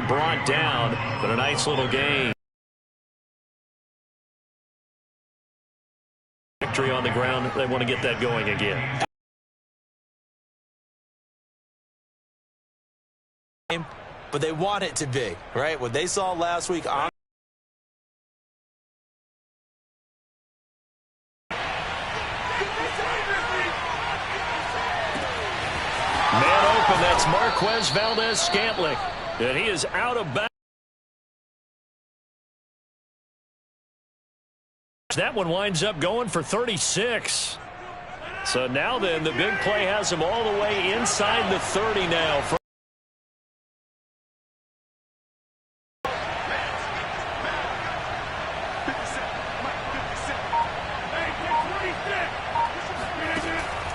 brought down, but a nice little gain. Victory on the ground. They want to get that going again. But they want it to be, right? What they saw last week on man open, that's Marquez Valdez-Scantling. And he is out of bounds. That one winds up going for 36. So now then, the big play has him all the way inside the 30 now.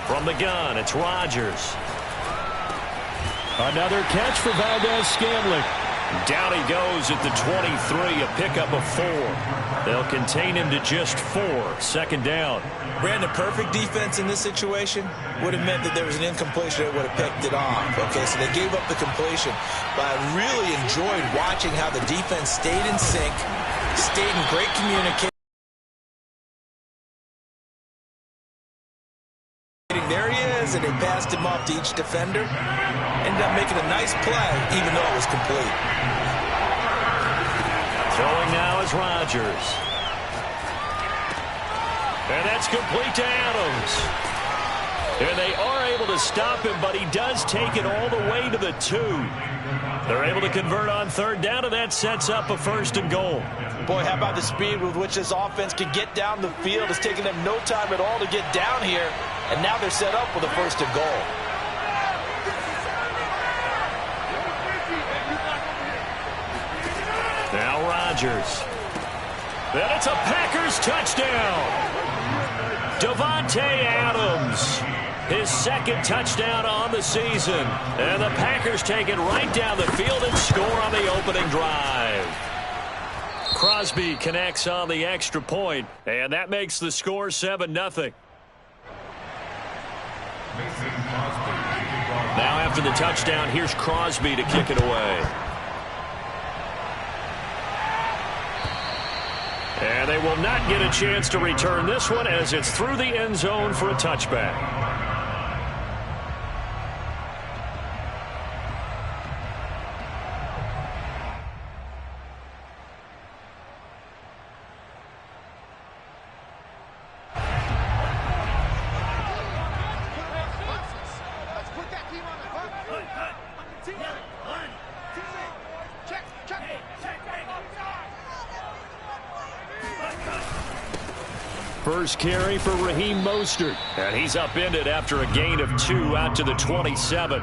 From the gun, it's Rodgers. Another catch for Valdez-Scantling. Down he goes at the 23, a pickup of 4. They'll contain him to just 4. Second down. Brandon, perfect defense in this situation would have meant that there was an incompletion that would have picked it off. Okay, so they gave up the completion. But I really enjoyed watching how the defense stayed in sync, stayed in great communication. There he is, and they passed him off to each defender. Ended up making a nice play, even though it was complete. Throwing now is Rodgers. And that's complete to Adams. And they are able to stop him, but he does take it all the way to the 2. They're able to convert on third down, and that sets up a 1st and goal. Boy, how about the speed with which this offense can get down the field? It's taking them no time at all to get down here, and now they're set up with a 1st and goal. Now Rodgers. And it's a Packers touchdown. Davante Adams, his 2nd touchdown on the season. And the Packers take it right down the field and score on the opening drive. Crosby connects on the extra point, and that makes the score 7-0. Now after the touchdown, here's Crosby to kick it away. And they will not get a chance to return this one as it's through the end zone for a touchback. First carry for Raheem Mostert. And he's upended after a gain of 2 out to the 27.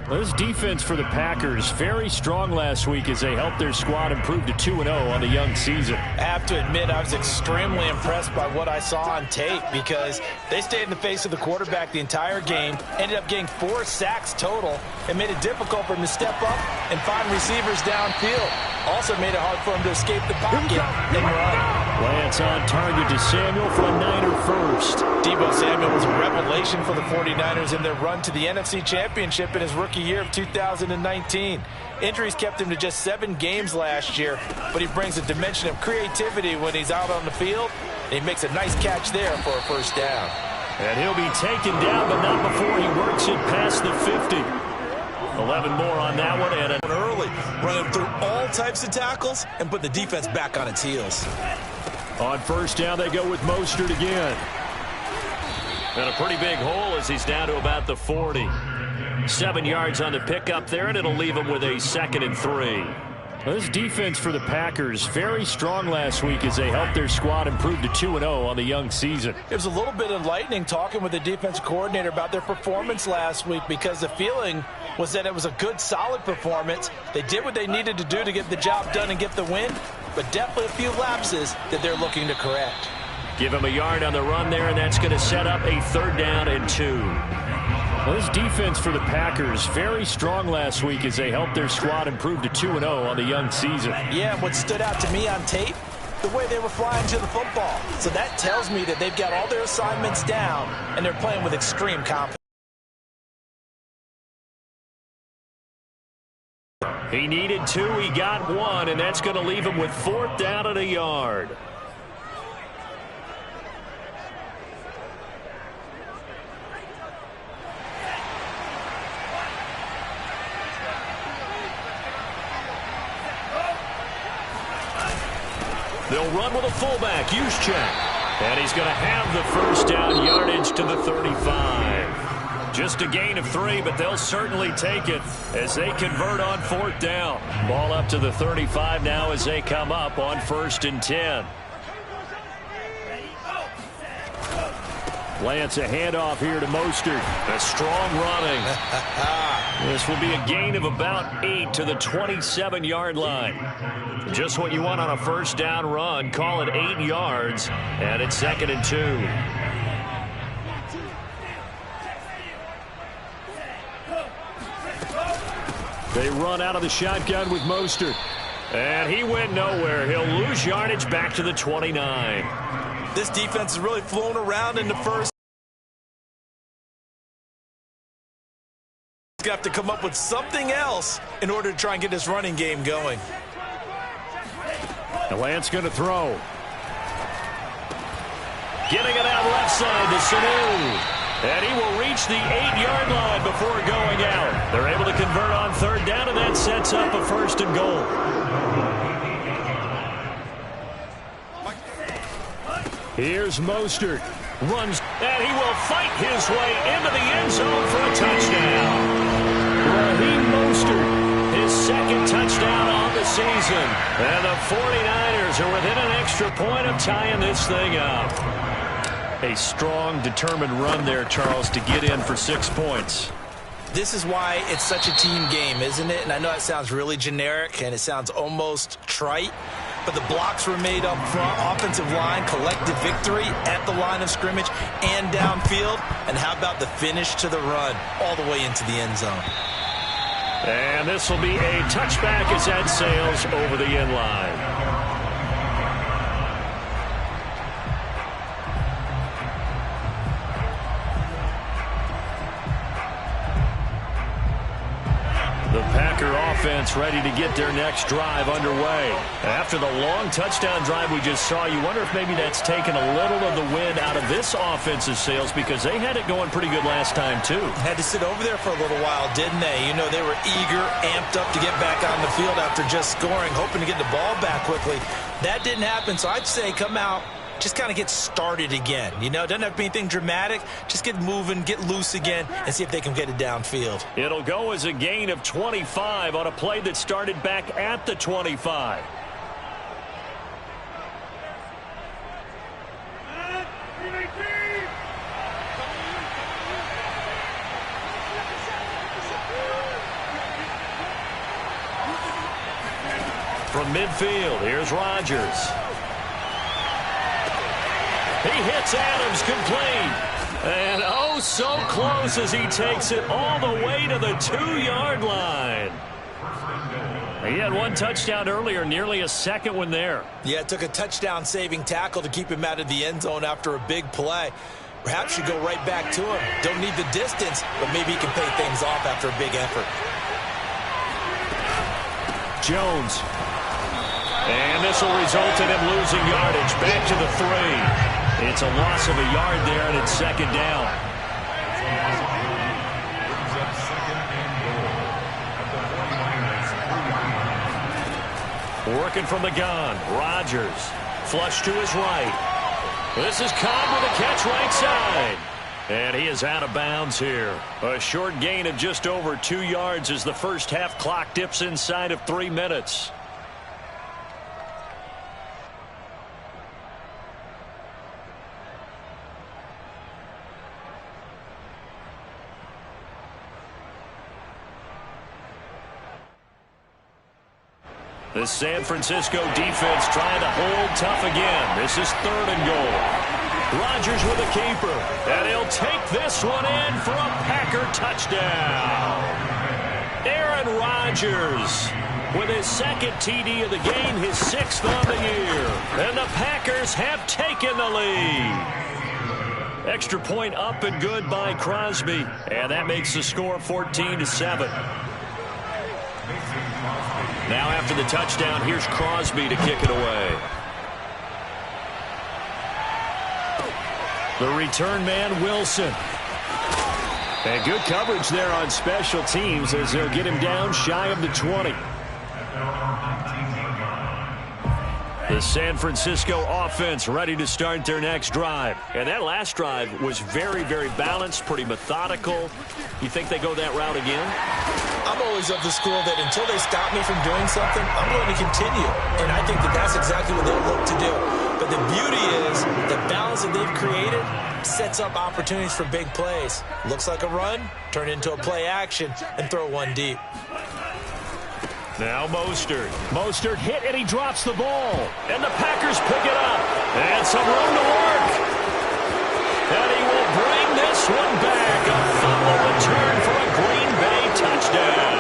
This defense for the Packers, very strong last week as they helped their squad improve to 2-0 on the young season. I have to admit, I was extremely impressed by what I saw on tape because they stayed in the face of the quarterback the entire game, ended up getting 4 sacks total, and made it difficult for him to step up and find receivers downfield. Also made it hard for him to escape the pocket and run. Lance on target to Samuel for a Niner first. Deebo Samuel was a revelation for the 49ers in their run to the NFC Championship in his rookie year of 2019. Injuries kept him to just 7 games last year, but he brings a dimension of creativity when he's out on the field, and he makes a nice catch there for a 1st down. And he'll be taken down, but not before he works it past the 50. 11 more on that one, and early, running through all types of tackles and put the defense back on its heels. On 1st down, they go with Mostert again. And a pretty big hole as he's down to about the 40. 7 yards on the pickup there, and it'll leave him with a 2nd and 3. This defense for the Packers, very strong last week as they helped their squad improve to 2-0 on the young season. It was a little bit enlightening talking with the defensive coordinator about their performance last week because the feeling was that it was a good, solid performance. They did what they needed to do to get the job done and get the win, but definitely a few lapses that they're looking to correct. Give him a yard on the run there, and that's going to set up a 3rd down and 2. Well, this defense for the Packers, very strong last week as they helped their squad improve to 2-0 on the young season. Yeah, what stood out to me on tape, the way they were flying to the football. So that tells me that they've got all their assignments down, and they're playing with extreme confidence. He needed 2, he got 1, and that's going to leave him with 4th down and a yard. They'll run with a fullback, Juszczyk. And he's going to have the 1st down, yardage to the 35. Just a gain of 3, but they'll certainly take it as they convert on 4th down. Ball up to the 35 now as they come up on 1st and 10. Lance, a handoff here to Mostert. A strong running. This will be a gain of about 8 to the 27-yard line. Just what you want on a 1st down run. Call it 8 yards, and it's 2nd and 2. They run out of the shotgun with Mostert. And he went nowhere. He'll lose yardage back to the 29. This defense is really flown around in the first. He's got to come up with something else in order to try and get this running game going. And Lance going to throw. Getting it out left side to Sanu. And he will reach the 8-yard line before going out. They're able to convert on 3rd down, and that sets up a 1st and goal. Here's Mostert. Runs, and he will fight his way into the end zone for a touchdown. Raheem Mostert, his 2nd touchdown on the season. And the 49ers are within an extra point of tying this thing up. A strong, determined run there, Charles, to get in for 6 points. This is why it's such a team game, isn't it? And I know it sounds really generic, and it sounds almost trite. But the blocks were made up front, offensive line, collective victory at the line of scrimmage and downfield. And how about the finish to the run all the way into the end zone? And this will be a touchback as that sails over the end line. The Packer offense ready to get their next drive underway. After the long touchdown drive we just saw, you wonder if maybe that's taken a little of the wind out of this offensive sails, because they had it going pretty good last time too. Had to sit over there for a little while, didn't they? You know, they were eager, amped up to get back on the field after just scoring, hoping to get the ball back quickly. That didn't happen, so I'd say come out, just kind of get started again. You know, doesn't have to be anything dramatic. Just get moving, get loose again, and see if they can get it downfield. It'll go as a gain of 25 on a play that started back at the 25. From midfield, here's Rodgers. He hits Adams complete. And oh, so close as he takes it all the way to the 2-yard line. He had 1 touchdown earlier, nearly a 2nd one there. Yeah, it took a touchdown-saving tackle to keep him out of the end zone after a big play. Perhaps you go right back to him. Don't need the distance, but maybe he can pay things off after a big effort. Jones. And this will result in him losing yardage back to the 3. It's a loss of a yard there, and it's 2nd down. Working from the gun, Rodgers. Flush to his right. This is Cobb with a catch right side. And he is out of bounds here. A short gain of just over 2 yards as the first half clock dips inside of 3 minutes. The San Francisco defense trying to hold tough again. This is 3rd and goal. Rodgers with a keeper. And he'll take this one in for a Packer touchdown. Aaron Rodgers with his 2nd TD of the game, his 6th on the year. And the Packers have taken the lead. Extra point up and good by Crosby. And that makes the score 14-7. Now after the touchdown, here's Crosby to kick it away. The return man, Wilson. And good coverage there on special teams as they'll get him down shy of the 20. The San Francisco offense ready to start their next drive. And that last drive was very, very balanced, pretty methodical. You think they go that route again? I'm always of the school that until they stop me from doing something, I'm going to continue. And I think that that's exactly what they'll look to do. But the beauty is the balance that they've created sets up opportunities for big plays. Looks like a run, turn into a play action, and throw one deep. Now Mostert. Mostert hit and he drops the ball. And the Packers pick it up. And some room to work. And he will bring this one back. A fumble return for a Green Bay touchdown.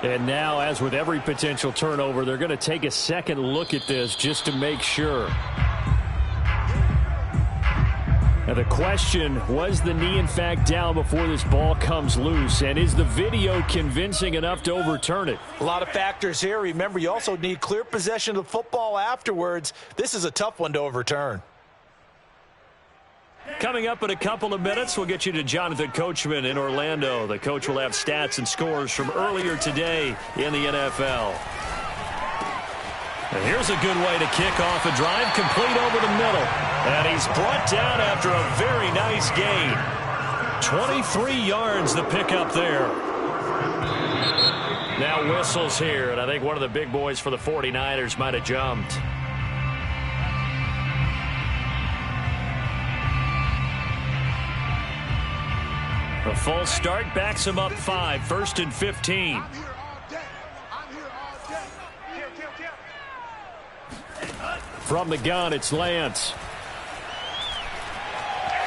And now, as with every potential turnover, they're going to take a second look at this just to make sure. Now the question, was the knee in fact down before this ball comes loose? And is the video convincing enough to overturn it? A lot of factors here. Remember, you also need clear possession of the football afterwards. This is a tough one to overturn. Coming up in a couple of minutes, we'll get you to Jonathan Coachman in Orlando. The coach will have stats and scores from earlier today in the NFL. And here's a good way to kick off a drive, complete over the middle. And he's brought down after a very nice gain. 23 yards the pickup there. Now whistles here, and I think one of the big boys for the 49ers might have jumped. A full start backs him up 5, 1st and 15. From the gun, it's Lance.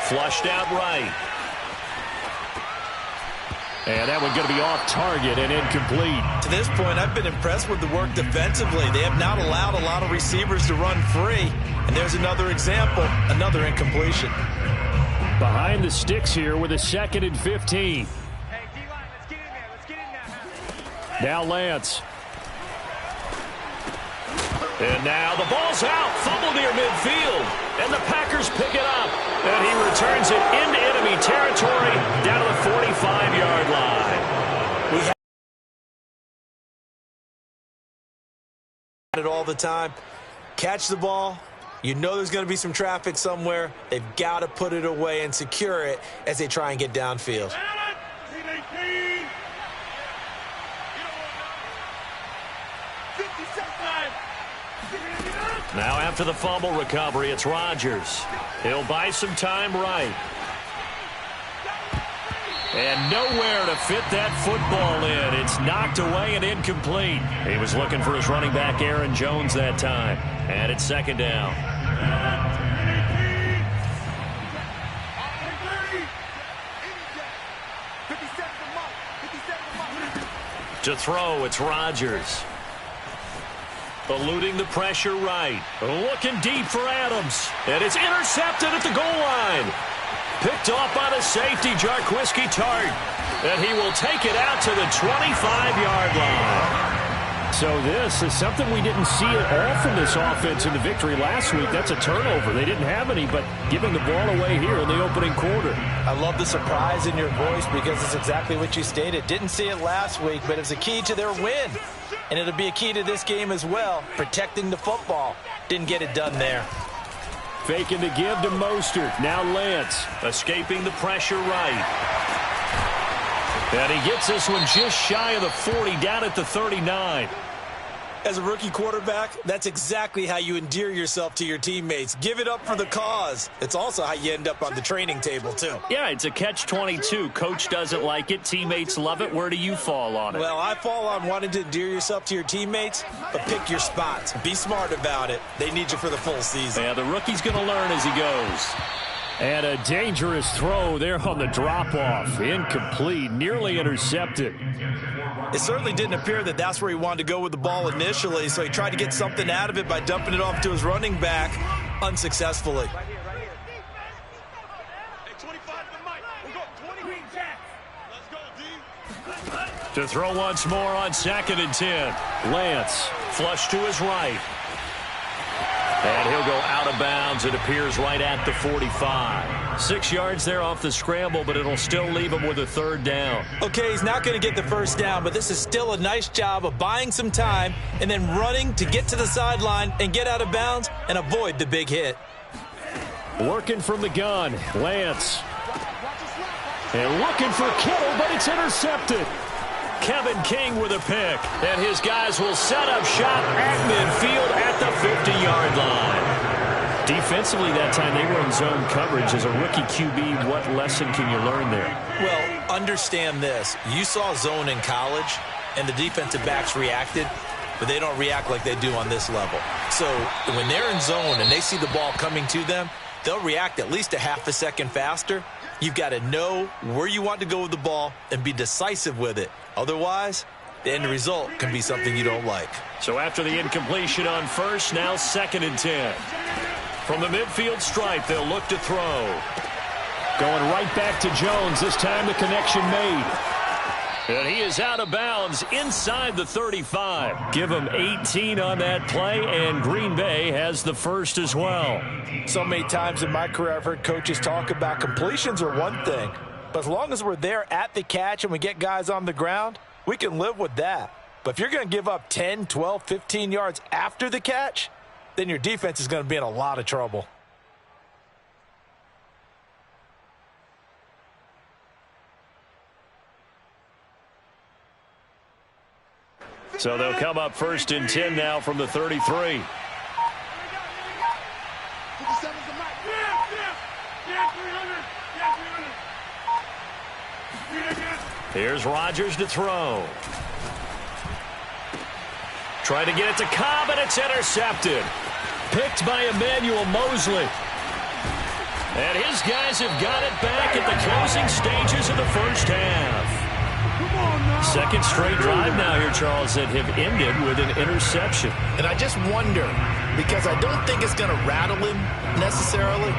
Flushed out right. And that one going to be off target and incomplete. To this point, I've been impressed with the work defensively. They have not allowed a lot of receivers to run free. And there's another example, another incompletion. Behind the sticks here with a 2nd and 15. Hey, D-line, let's get in there. Let's get in there. Now Lance. And now the ball's out. Fumble near midfield. And the Packers pick it up. And he returns it into enemy territory down to the 45-yard line. We have it all the time. Catch the ball. You know there's going to be some traffic somewhere. They've got to put it away and secure it as they try and get downfield. Now after the fumble recovery, it's Rodgers. He'll buy some time right. And nowhere to fit that football in. It's knocked away and incomplete. He was looking for his running back, Aaron Jones, that time. And it's 2nd down. To throw, it's Rodgers. Eluding the pressure right. Looking deep for Adams. And it's intercepted at the goal line. Picked off by the safety, Jarquiski Tart. And he will take it out to the 25-yard line. So this is something we didn't see at all from this offense in the victory last week. That's a turnover. They didn't have any, but giving the ball away here in the opening quarter. I love the surprise in your voice because it's exactly what you stated. Didn't see it last week, but it's a key to their win. And it'll be a key to this game as well, protecting the football. Didn't get it done there. Faking the give to Mostert. Now Lance escaping the pressure right. And he gets this one just shy of the 40, down at the 39. As a rookie quarterback, that's exactly how you endear yourself to your teammates. Give it up for the cause. It's also how you end up on the training table, too. Yeah, it's a catch-22. Coach doesn't like it. Teammates love it. Where do you fall on it? Well, I fall on wanting to endear yourself to your teammates, but pick your spots. Be smart about it. They need you for the full season. Yeah, the rookie's going to learn as he goes. And a dangerous throw there on the drop-off. Incomplete, nearly intercepted. It certainly didn't appear that that's where he wanted to go with the ball initially, so he tried to get something out of it by dumping it off to his running back unsuccessfully. Right here. Hey, 25 to the mic. We'll go 20. To throw once more on 2nd and 10. Lance, flush to his right. And he'll go out of bounds, it appears, right at the 45. 6 yards there off the scramble, but it'll still leave him with a 3rd down. Okay, he's not going to get the 1st down, but this is still a nice job of buying some time and then running to get to the sideline and get out of bounds and avoid the big hit. Working from the gun, Lance. And looking for Kittle, but it's intercepted. Kevin King with a pick, and his guys will set up shop at midfield at the 50-yard line. Defensively that time, they were in zone coverage. As a rookie QB, what lesson can you learn there? Well, understand this. You saw zone in college, and the defensive backs reacted, but they don't react like they do on this level. So when they're in zone and they see the ball coming to them, they'll react at least a half a second faster. You've got to know where you want to go with the ball and be decisive with it. Otherwise, the end result can be something you don't like. So after the incompletion on 1st, now 2nd and 10. From the midfield stripe, they'll look to throw. Going right back to Jones. This time the connection made. And he is out of bounds inside the 35. Give him 18 on that play, and Green Bay has the 1st as well. So many times in my career I've heard coaches talk about completions are one thing, but as long as we're there at the catch and we get guys on the ground, we can live with that. But if you're going to give up 10, 12, 15 yards after the catch, then your defense is going to be in a lot of trouble. So they'll come up 1st and 10 now from the 33. Here's Rodgers to throw. Trying to get it to Cobb, and it's intercepted. Picked by Emmanuel Mosley. And his guys have got it back at the closing stages of the 1st half. 2nd straight drive now here, Charles, that have ended with an interception. And I just wonder, because I don't think it's going to rattle him necessarily,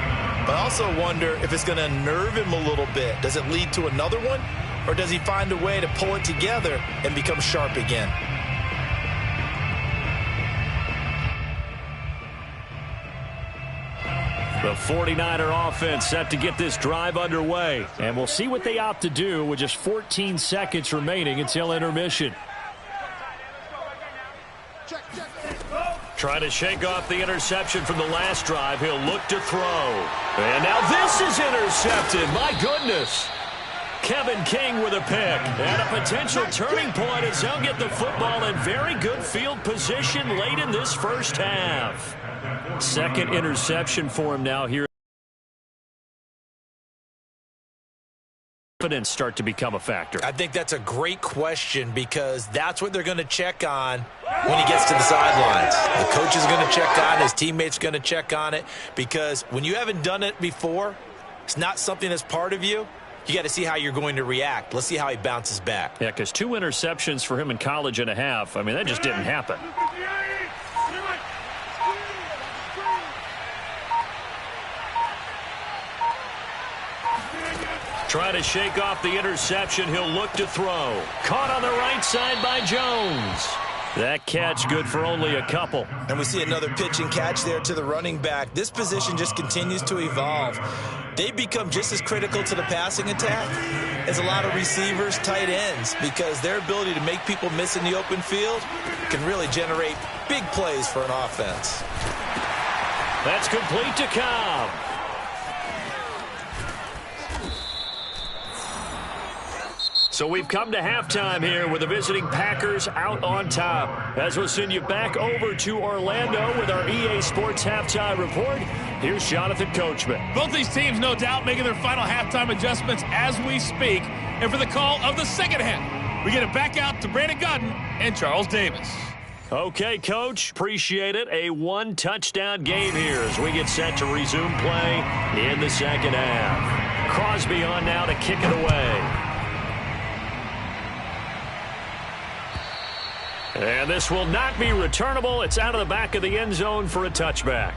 but I also wonder if it's going to unnerve him a little bit. Does it lead to another one, or does he find a way to pull it together and become sharp again? The 49er offense set to get this drive underway. And we'll see what they opt to do with just 14 seconds remaining until intermission. Trying to shake off the interception from the last drive. He'll look to throw. And now this is intercepted. My goodness. Kevin King with a pick. And a potential turning point as he'll get the football in very good field position late in this 1st half. 2nd interception for him now here. Confidence start to become a factor. I think that's a great question, because that's what they're going to check on when he gets to the sidelines. The coach is going to check on it. His teammates going to check on it, because when you haven't done it before, it's not something that's part of you. You got to see how you're going to react. Let's see how he bounces back. Yeah, because 2 interceptions for him in college and a half. I mean, that just didn't happen. Trying to shake off the interception. He'll look to throw. Caught on the right side by Jones. That catch good for only a couple. And we see another pitch and catch there to the running back. This position just continues to evolve. They become just as critical to the passing attack as a lot of receivers, tight ends, because their ability to make people miss in the open field can really generate big plays for an offense. That's complete to Cobb. So we've come to halftime here with the visiting Packers out on top. As we'll send you back over to Orlando with our EA Sports Halftime Report, here's Jonathan Coachman. Both these teams, no doubt, making their final halftime adjustments as we speak. And for the call of the 2nd half, we get it back out to Brandon Godden and Charles Davis. Okay, Coach, appreciate it. A 1-touchdown game here as we get set to resume play in the 2nd half. Crosby on now to kick it away. And this will not be returnable. It's out of the back of the end zone for a touchback.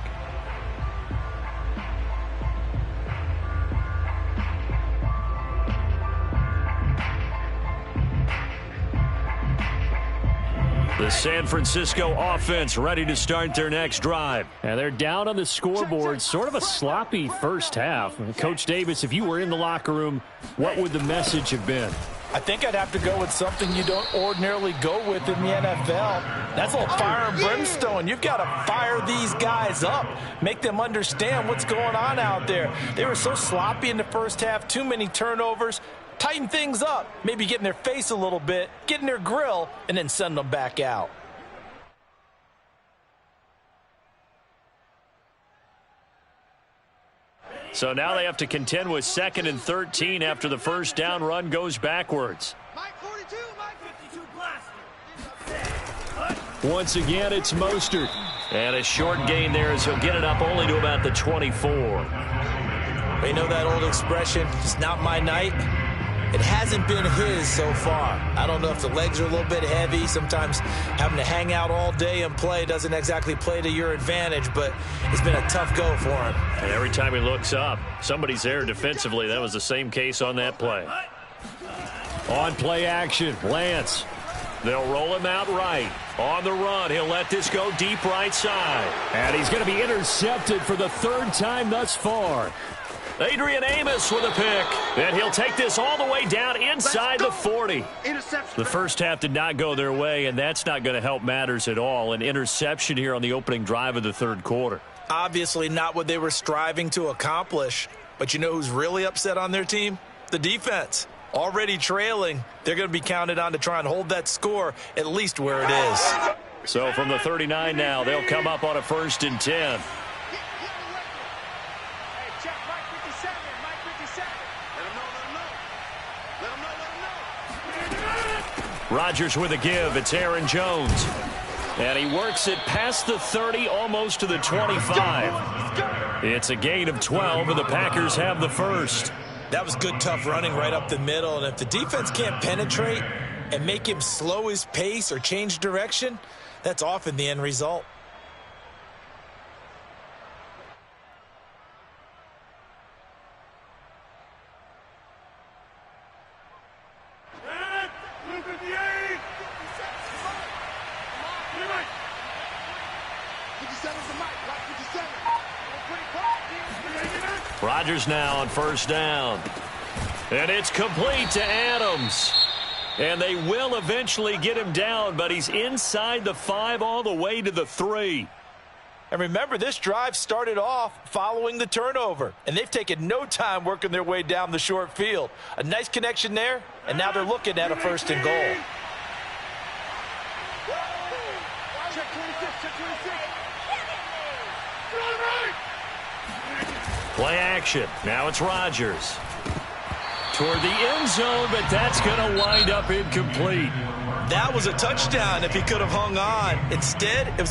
The San Francisco offense ready to start their next drive. And they're down on the scoreboard. Sort of a sloppy first half. Coach Davis, if you were in the locker room, what would the message have been? I think I'd have to go with something you don't ordinarily go with in the NFL. That's a little fire and brimstone. You've got to fire these guys up. Make them understand what's going on out there. They were so sloppy in the first half. Too many turnovers. Tighten things up. Maybe get in their face a little bit. Get in their grill. And then send them back out. So now they have to contend with 2nd and 13 after the first down run goes backwards. Once again, it's Mostert. And a short gain there as he'll get it up only to about the 24. You know that old expression, it's not my night? It hasn't been his so far. I don't know if the legs are a little bit heavy. Sometimes having to hang out all day and play doesn't exactly play to your advantage, but it's been a tough go for him. And every time he looks up, somebody's there defensively. That was the same case on that play. On play action, Lance. They'll roll him out right. On the run, he'll let this go deep right side. And he's going to be intercepted for the 3rd time thus far. Adrian Amos with a pick. And he'll take this all the way down inside the 40. The first half did not go their way, and that's not going to help matters at all. An interception here on the opening drive of the 3rd quarter. Obviously not what they were striving to accomplish. But you know who's really upset on their team? The defense. Already trailing. They're going to be counted on to try and hold that score at least where it is. So from the 39 now, they'll come up on a 1st and 10. Rodgers with a give. It's Aaron Jones. And he works it past the 30, almost to the 25. It's a gain of 12, and the Packers have the first. That was good, tough running right up the middle. And if the defense can't penetrate and make him slow his pace or change direction, that's often the end result. Rodgers now on 1st down. And it's complete to Adams. And they will eventually get him down, but he's inside the 5 all the way to the 3. And remember, this drive started off following the turnover. And they've taken no time working their way down the short field. A nice connection there, and now they're looking at a 1st and goal. Play action. Now it's Rodgers. Toward the end zone, but that's going to wind up incomplete. That was a touchdown if he could have hung on. Instead, it was